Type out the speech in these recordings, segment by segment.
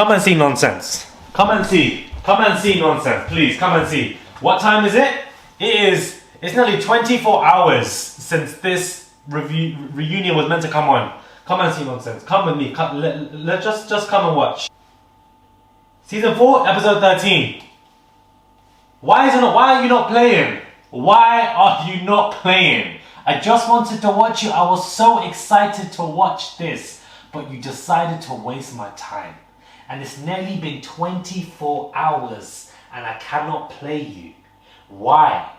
Come and see nonsense. Come and see. Come and see nonsense. Please, come and see. What time is it? It's nearly 24 hours since this reunion was meant to come on. Come and see nonsense. Come with me. Just come and watch. Season 4, episode 13. Why are you not playing? Why are you not playing? I just wanted to watch you. I was so excited to watch this, but you decided to waste my time. And it's nearly been 24 hours and I cannot play you. Why?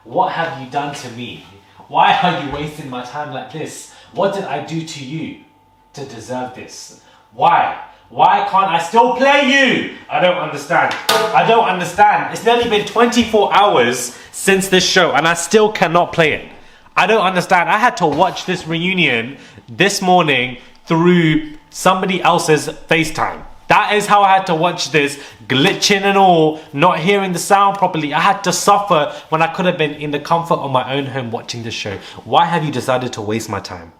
What have you done to me? Why are you wasting my time like this? What did I do to you to deserve this? Why? Why can't I still play you? I don't understand. I don't understand. It's nearly been 24 hours since this show and I still cannot play it. I don't understand. I had to watch this reunion this morning through somebody else's FaceTime. That is how I had to watch this, glitching and all, not hearing the sound properly. I had to suffer when I could have been in the comfort of my own home watching this show. Why have you decided to waste my time?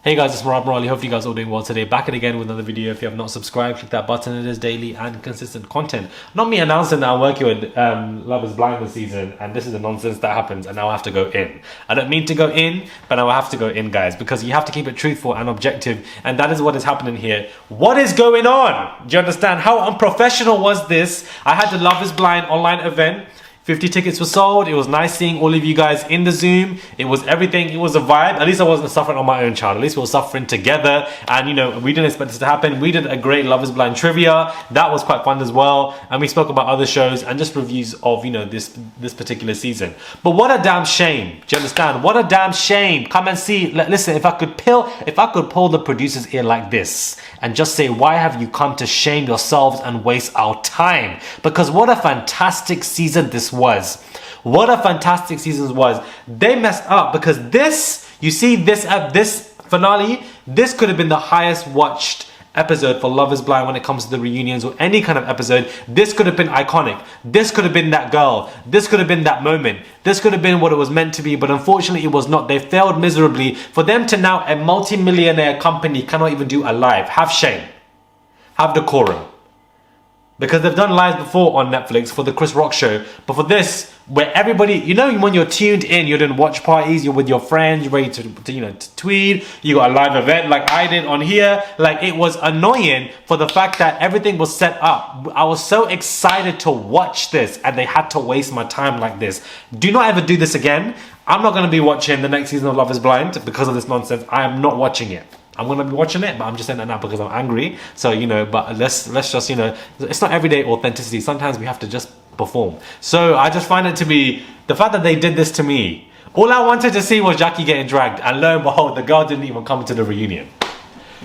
Hey guys, it's Murad Morali. Hopefully you guys are all doing well today. Back again with another video. If you have not subscribed, click that button. It is daily and consistent content. Not me announcing that I'm working with Love is Blind this season and this is the nonsense that happens and now I have to go in. I don't mean to go in, but now I have to go in, guys, because you have to keep it truthful and objective, and that is what is happening here. What is going on? Do you understand? How unprofessional was this? I had the Love is Blind online event. 50 tickets were sold. It was nice seeing all of you guys in the Zoom. It was everything. It was a vibe. At least I wasn't suffering on my own, child. At least we were suffering together. And, you know, we didn't expect this to happen. We did a great Love is Blind trivia. That was quite fun as well. And we spoke about other shows and just reviews of, you know, this particular season. But what a damn shame. Do you understand? What a damn shame. Come and see. Listen, if I could pull the producer's ear like this and just say, why have you come to shame yourselves and waste our time? Because what a fantastic season this was. What a fantastic season was. They messed up because this, you see this finale, this could have been the highest watched episode for Love is Blind when it comes to the reunions or any kind of episode. This could have been iconic. This could have been that girl. This could have been that moment. This could have been what it was meant to be, but unfortunately it was not. They failed miserably. For them to now, a multi-millionaire company cannot even do a live. Have shame. Have decorum. Because they've done lives before on Netflix for the Chris Rock show. But for this, where everybody, you know, when you're tuned in, you're doing watch parties, you're with your friends, you're ready to tweet, you got a live event like I did on here. Like, it was annoying for the fact that everything was set up. I was so excited to watch this and they had to waste my time like this. Do not ever do this again. I'm not going to be watching the next season of Love is Blind because of this nonsense. I am not watching it. I'm going to be watching it, but I'm just saying that now because I'm angry. So, you know, but let's just, you know, it's not everyday authenticity. Sometimes we have to just perform. So I just find it to be, the fact that they did this to me, all I wanted to see was Jackie getting dragged. And lo and behold, the girl didn't even come to the reunion.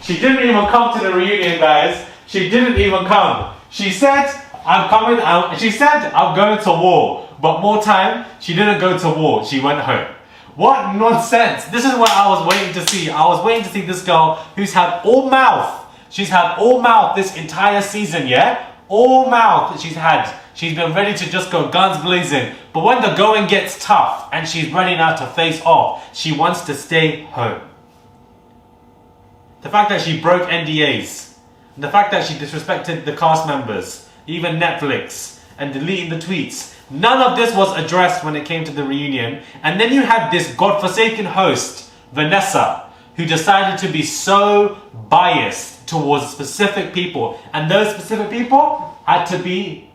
She didn't even come to the reunion, guys. She didn't even come. She said, I'm coming out. She said, I'm going to war. But more time, she didn't go to war. She went home. What nonsense. This is what I was waiting to see. I was waiting to see this girl who's had all mouth. She's had all mouth this entire season, yeah? All mouth that she's had. She's been ready to just go guns blazing. But when the going gets tough and she's ready now to face off, she wants to stay home. The fact that she broke NDAs. The fact that she disrespected the cast members, even Netflix, and deleting the tweets. None of this was addressed when it came to the reunion. And then you had this godforsaken host, Vanessa, who decided to be so biased towards specific people. And those specific people had to be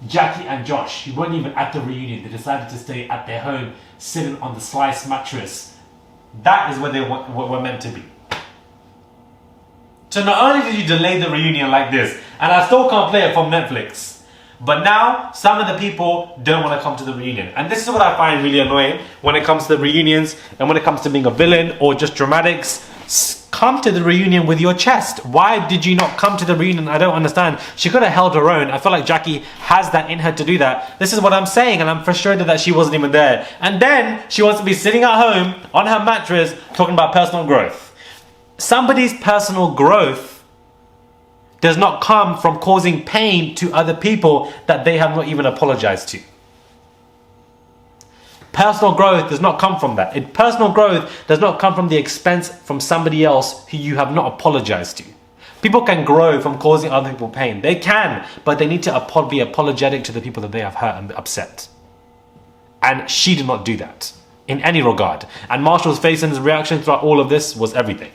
Jackie and Josh, who weren't even at the reunion. They decided to stay at their home, sitting on the sliced mattress. That is where they were meant to be. So not only did you delay the reunion like this, and I still can't play it from Netflix, but now, some of the people don't want to come to the reunion. And this is what I find really annoying when it comes to the reunions and when it comes to being a villain or just dramatics. Come to the reunion with your chest. Why did you not come to the reunion? I don't understand. She could have held her own. I feel like Jackie has that in her to do that. This is what I'm saying, and I'm frustrated that she wasn't even there. And then she wants to be sitting at home on her mattress talking about personal growth. Somebody's personal growth does not come from causing pain to other people that they have not even apologized to. Personal growth does not come from that. Personal growth does not come from the expense from somebody else who you have not apologized to. People can grow from causing other people pain. They can, but they need to be apologetic to the people that they have hurt and upset. And she did not do that in any regard. And Marshall's face and his reaction throughout all of this was everything.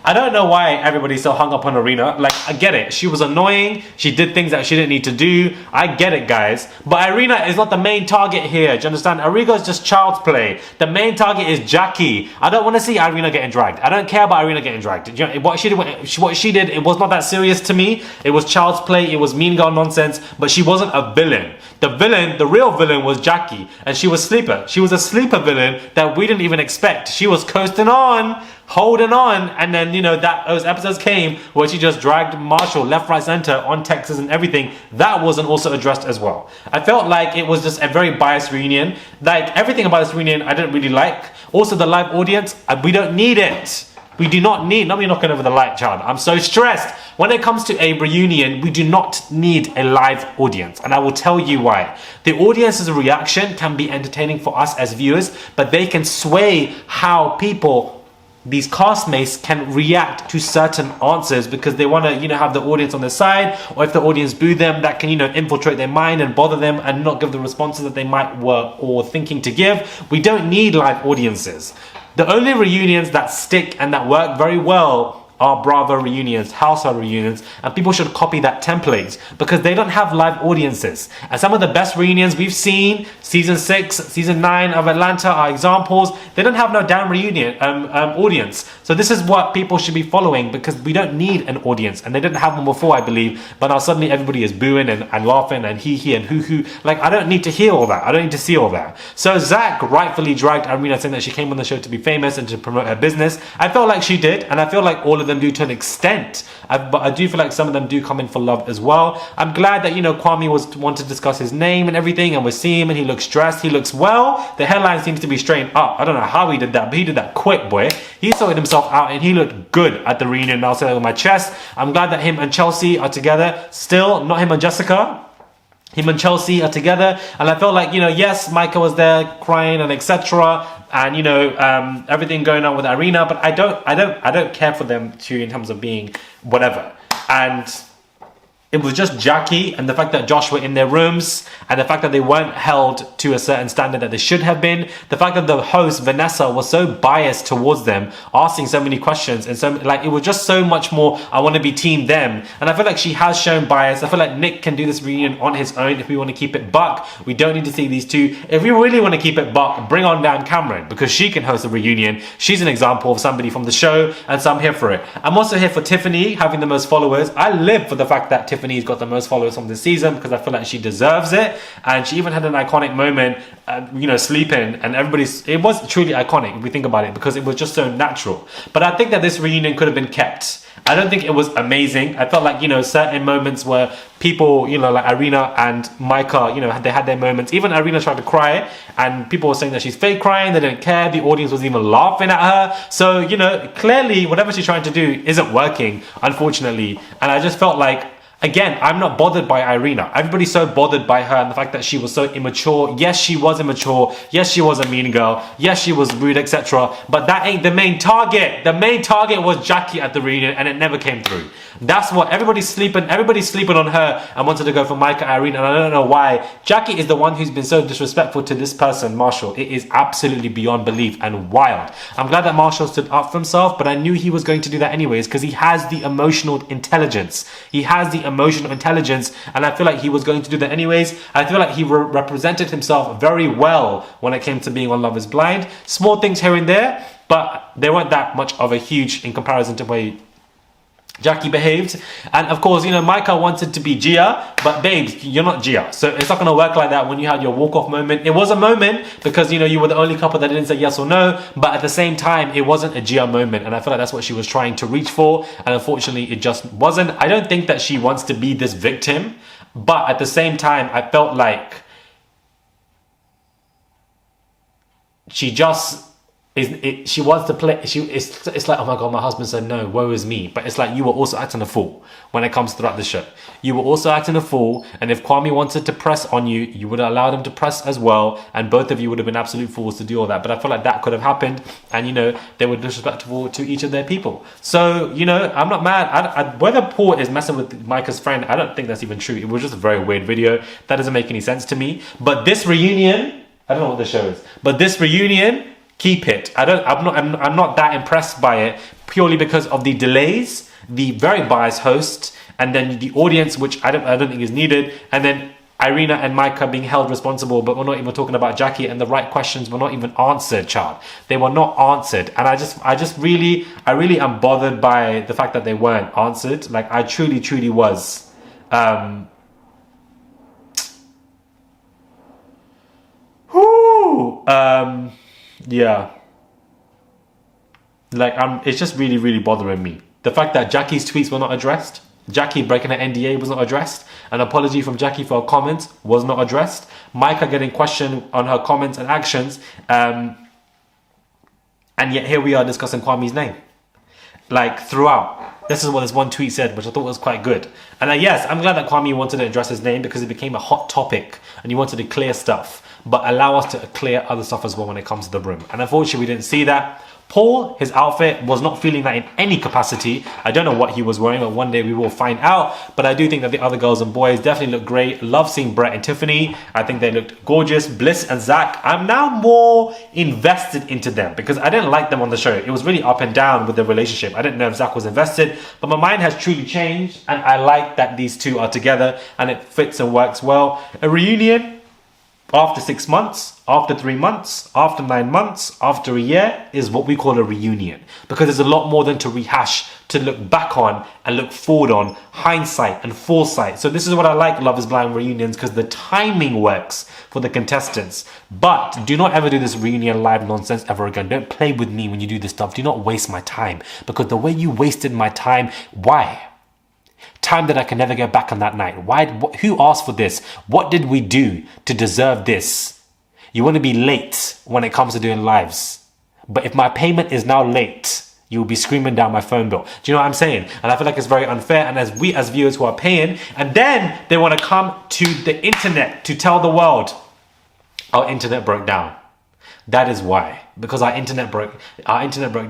I don't know why everybody's so hung up on Irina. Like, I get it. She was annoying. She did things that she didn't need to do. I get it, guys. But Irina is not the main target here. Do you understand? Irina is just child's play. The main target is Jackie. I don't want to see Irina getting dragged. I don't care about Irina getting dragged. You know, what she did, it was not that serious to me. It was child's play. It was mean girl nonsense. But she wasn't a villain. The real villain was Jackie. And she was sleeper. She was a sleeper villain that we didn't even expect. She was coasting on, holding on, and then, you know, that those episodes came where she just dragged Marshall left, right, center on Texas and everything. That wasn't also addressed as well. I felt like it was just a very biased reunion. Like, everything about this reunion I didn't really like. Also, the live audience, we don't need it. We do not need, not me knocking over the light, child. I'm so stressed. When it comes to a reunion, we do not need a live audience. And I will tell you why. The audience's reaction can be entertaining for us as viewers, but they can sway how people, these castmates, can react to certain answers because they want to, you know, have the audience on their side, or if the audience boo them, that can, you know, infiltrate their mind and bother them and not give the responses that they might were or thinking to give. We don't need live audiences. The only reunions that stick and that work very well are Bravo reunions, household reunions, and people should copy that template because they don't have live audiences. And some of the best reunions we've seen, season 6, season 9 of Atlanta, are examples. They don't have no damn reunion audience. So this is what people should be following because we don't need an audience, and they didn't have one before, I believe. But now suddenly everybody is booing and laughing and he and hoo. Like, I don't need to hear all that. I don't need to see all that. So Zach rightfully dragged Irina, saying that she came on the show to be famous and to promote her business. I felt like she did, and I feel like all of them do to an extent, but I do feel like some of them do come in for love as well. I'm glad that, you know, Kwame wanted to discuss his name and everything, and we see him and he looks stressed, he looks well. The hairline seems to be straightened up. I don't know how he did that, but he did that quick, boy. He sorted himself out and he looked good at the reunion, and I'll say that with my chest. I'm glad that him and Chelsea are together still, not him and Jessica. Him and Chelsea are together, and I felt like, you know, yes, Micah was there crying and etc. And, you know, everything going on with Irina, but I don't care for them too in terms of being whatever. And it was just Jackie and the fact that Josh were in their rooms, and the fact that they weren't held to a certain standard that they should have been. The fact that the host, Vanessa, was so biased towards them, asking so many questions, and so, like, it was just so much more, I want to be team them. And I feel like she has shown bias. I feel like Nick can do this reunion on his own if we want to keep it buck. We don't need to see these two. If we really want to keep it buck, bring on Dan Cameron, because she can host a reunion. She's an example of somebody from the show, and so I'm here for it. I'm also here for Tiffany having the most followers. I live for the fact that Tiffany's got the most followers from this season because I feel like she deserves it. And she even had an iconic moment, you know, sleeping, and it was truly iconic if we think about it, because it was just so natural. But I think that this reunion could have been kept. I don't think it was amazing. I felt like, you know, certain moments where people, you know, like Irina and Micah, you know, they had their moments. Even Irina tried to cry, and people were saying that she's fake crying. They didn't care. The audience was even laughing at her. So, you know, clearly whatever she's trying to do isn't working, unfortunately. And I just felt like, again, I'm not bothered by Irina. Everybody's so bothered by her and the fact that she was so immature. Yes, she was immature. Yes, she was a mean girl. Yes, she was rude, etc. But that ain't the main target. The main target was Jackie at the reunion, and it never came through. That's what everybody's sleeping on her and wanted to go for Micah Irene, and I don't know why. Jackie is the one who's been so disrespectful to this person, Marshall. It is absolutely beyond belief and wild. I'm glad that Marshall stood up for himself, but I knew he was going to do that anyways because he has the emotional intelligence. He has the emotional intelligence, and I feel like he was going to do that anyways. I feel like he represented himself very well when it came to being on Love is Blind. Small things here and there, but they weren't that much of a huge in comparison to the way Jackie behaved. And of course, you know, Micah wanted to be Gia, but babes, you're not Gia, so it's not going to work like that when you had your walk-off moment. It was a moment because, you know, you were the only couple that didn't say yes or no, but at the same time it wasn't a Gia moment, and I feel like that's what she was trying to reach for, and unfortunately it just wasn't. I don't think that she wants to be this victim, but at the same time I felt like she just she wants to play. It's like, oh my god, my husband said no, woe is me. But it's like, you were also acting a fool when it comes throughout the show. You were also acting a fool, and if Kwame wanted to press on you, you would have allowed him to press as well, and both of you would have been absolute fools to do all that. But I feel like that could have happened, and they were disrespectful to each of their people. So I'm not mad. Whether Paul is messing with Micah's friend, I don't think that's even true. It was just a very weird video that doesn't make any sense to me. But this reunion, I don't know what the show is, but this reunion, keep it. I'm not that impressed by it, purely because of the delays, the very biased host, and then the audience, which I don't think is needed, and then Irina and Micah being held responsible. But we're not even talking about Jackie, and the right questions were not even answered, child. They were not answered, and I really am bothered by the fact that they weren't answered. Like, I truly was. Yeah, like it's just really bothering me. The fact that Jackie's tweets were not addressed, Jackie breaking an NDA was not addressed, an apology from Jackie for her comments was not addressed, Micah getting questioned on her comments and actions, and yet here we are discussing Kwame's name, like, throughout. This is what this one tweet said, which I thought was quite good. And yes, I'm glad that Kwame wanted to address his name, because it became a hot topic and he wanted to clear stuff, but allow us to clear other stuff as well when it comes to the room. And unfortunately, we didn't see that. Paul, his outfit was not feeling that in any capacity. I don't know what he was wearing, but one day we will find out. But I do think that the other girls and boys definitely look great. Love seeing Brett and Tiffany. I think they looked gorgeous. Bliss and Zach, I'm now more invested into them, because I didn't like them on the show. It was really up and down with the relationship. I didn't know if Zach was invested, but my mind has truly changed, and I like that these two are together and it fits and works well. A reunion after 6 months, after 3 months, after 9 months, after a year is what we call a reunion, because there's a lot more than to rehash, to look back on and look forward on, hindsight and foresight. So this is what I like Love is Blind reunions, because the timing works for the contestants. But do not ever do this reunion live nonsense ever again. Don't play with me when you do this stuff. Do not waste my time, because the way you wasted my time, why? Time that I can never get back on that night. Why? Who asked for this? What did we do to deserve this? You want to be late when it comes to doing lives, but if my payment is now late, you'll be screaming down my phone bill. Do you know what I'm saying? And I feel like it's very unfair. And as we as viewers who are paying, and then they want to come to the internet to tell the world our internet broke down. That is why. Because our internet broke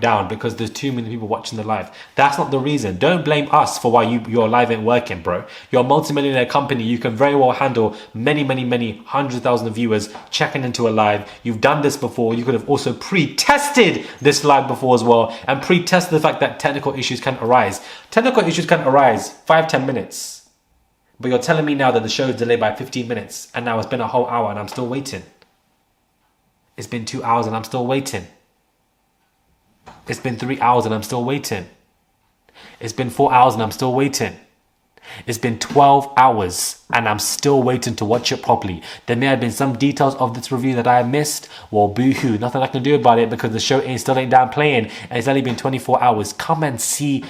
down because there's too many people watching the live. That's not the reason. Don't blame us for why your live ain't working, bro. You're a multi-millionaire company. You can very well handle many 100,000 viewers checking into a live. You've done this before. You could have also pre-tested this live before as well, and pre-tested the fact that technical issues can arise. Technical issues can arise 5-10 minutes. But you're telling me now that the show is delayed by 15 minutes, and now it's been a whole hour and I'm still waiting. It's been 2 hours and I'm still waiting. It's been 3 hours and I'm still waiting. It's been 4 hours and I'm still waiting. It's been 12 hours and I'm still waiting to watch it properly. There may have been some details of this review that I have missed. Well, boo-hoo. Nothing I can do about it, because the show still ain't down playing, and it's only been 24 hours. Come and see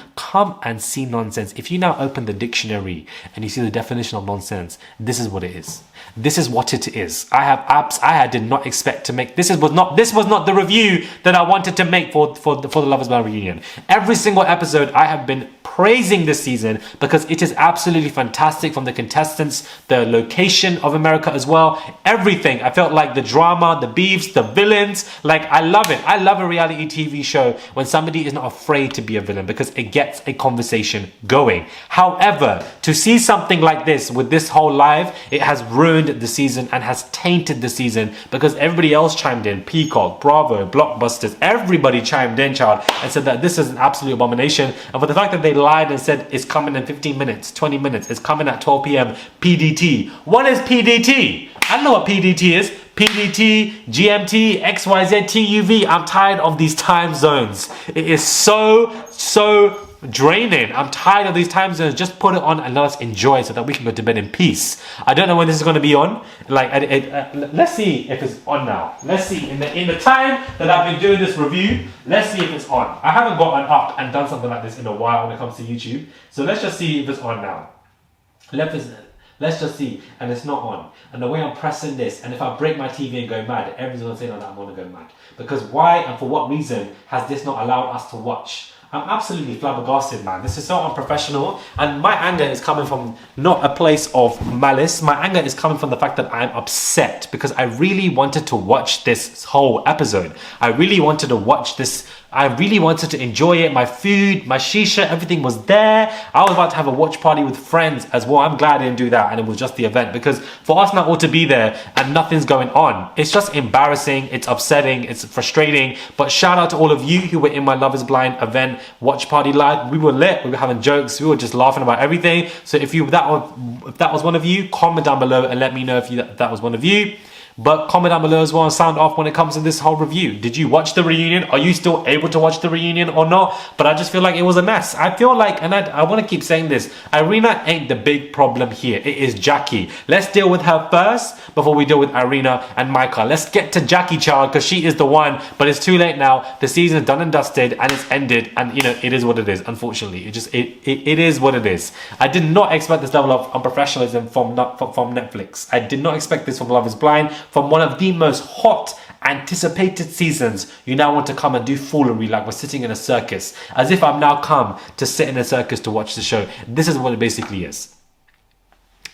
nonsense. If you now open the dictionary and you see the definition of nonsense, this is what it is. This is what it is. I did not expect to make this was not the review that I wanted to make for the Love is Blind reunion. Every single episode I have been praising this season, because it is absolutely fantastic, from the contestants, the location of America as well, everything. I felt like the drama, the beefs, the villains, like, I love it. I love a reality TV show when somebody is not afraid to be a villain, because it gets a conversation going. However, to see something like this with this whole live, it has ruined the season and has tainted the season, because everybody else chimed in. Peacock, Bravo, Blockbusters, everybody chimed in, child, and said that this is an absolute abomination. And for the fact that they lied and said it's coming in 15 minutes, 20 minutes, it's coming at 12 p.m. PDT. What is PDT? I don't know what PDT is. PDT, GMT, XYZ, TUV. I'm tired of these time zones. It is so draining. I'm tired of these time zones. Just put it on and let us enjoy it so that we can go to bed in peace. I don't know when this is going to be on. Like, let's see if it's on now. Let's see in the time that I've been doing this review. Let's see if it's on. I haven't gotten up and done something like this in a while when it comes to YouTube. So let's just see if it's on now. Let's just see. And it's not on. And the way I'm pressing this, and if I break my TV and go mad, everyone's going to say, no, that I'm going to go mad. Because why and for what reason has this not allowed us to watch? I'm absolutely flabbergasted, man. This is so unprofessional. And my anger is coming from not a place of malice. My anger is coming from the fact that I'm upset because I really wanted to watch this whole episode. I really wanted to watch this. I really wanted to enjoy it. My food, my shisha, everything was there. I was about to have a watch party with friends as well. I'm glad I didn't do that and it was just the event, because for us not all to be there and nothing's going on, it's just embarrassing, it's upsetting, it's frustrating. But shout out to all of you who were in my Love is Blind event watch party live. We were lit, we were having jokes, we were just laughing about everything. So if that was one of you, comment down below and let me know if that was one of you. But comment down below as well and sound off when it comes to this whole review. Did you watch the reunion? Are you still able to watch the reunion or not? But I just feel like it was a mess. I feel like, and I want to keep saying this, Irina ain't the big problem here. It is Jackie. Let's deal with her first before we deal with Irina and Micah. Let's get to Jackie, child, because she is the one. But it's too late now. The season is done and dusted and it's ended. And, you know, it is what it is, unfortunately. It is what it is. I did not expect this level of unprofessionalism from Netflix. I did not expect this from Love is Blind. From one of the most hot, anticipated seasons, you now want to come and do foolery like we're sitting in a circus. As if I've now come to sit in a circus to watch the show. This is what it basically is.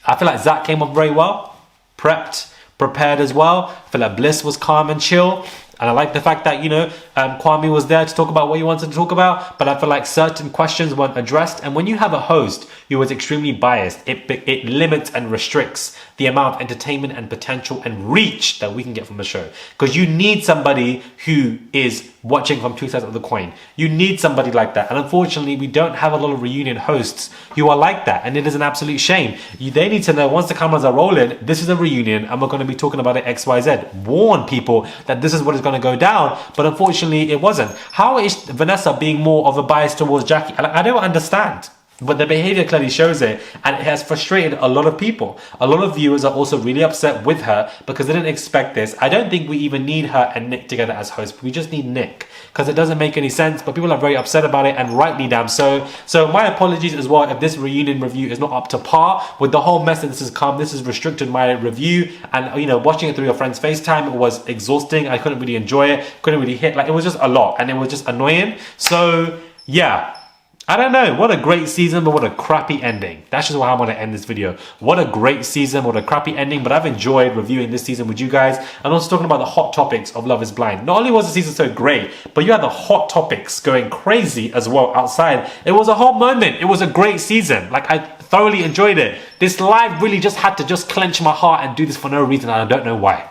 I feel like Zach came up very well. Prepared as well. I feel like Bliss was calm and chill. And I like the fact that, you know, Kwame was there to talk about what he wanted to talk about, but I feel like certain questions weren't addressed. And when you have a host who is extremely biased, it limits and restricts the amount of entertainment and potential and reach that we can get from the show. Because you need somebody who is watching from two sides of the coin. You need somebody like that. And unfortunately, we don't have a lot of reunion hosts who are like that. And it is an absolute shame. They need to know, once the cameras are rolling, this is a reunion and we're going to be talking about it XYZ. Warn people that this is what is going to go down. But unfortunately, it wasn't. How is Vanessa being more of a bias towards Jackie? I don't understand. But the behavior clearly shows it, and it has frustrated a lot of people. A lot of viewers are also really upset with her because they didn't expect this. I don't think we even need her and Nick together as hosts. We just need Nick because it doesn't make any sense, but people are very upset about it, and rightly damn so. So my apologies as well if this reunion review is not up to par with the whole mess that this has come. This has restricted my review, and you know, watching it through your friend's FaceTime, it was exhausting. I couldn't really enjoy it, couldn't really hit, like it was just a lot, and it was just annoying. So yeah. I don't know, what a great season, but what a crappy ending. That's just how I'm going to end this video. What a great season, what a crappy ending, but I've enjoyed reviewing this season with you guys and also talking about the hot topics of Love is Blind. Not only was the season so great, but you had the hot topics going crazy as well outside. It was a whole moment. It was a great season. Like, I thoroughly enjoyed it. This live really just had to just clench my heart and do this for no reason, and I don't know why.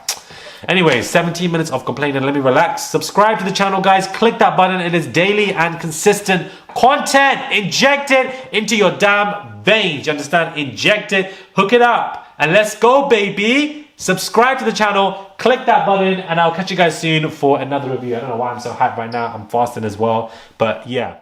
Anyway, 17 minutes of complaining. Let me relax. Subscribe to the channel, guys. Click that button. It is daily and consistent content. Inject it into your damn veins. You understand? Inject it. Hook it up. And let's go, baby. Subscribe to the channel. Click that button. And I'll catch you guys soon for another review. I don't know why I'm so hyped right now. I'm fasting as well. But yeah.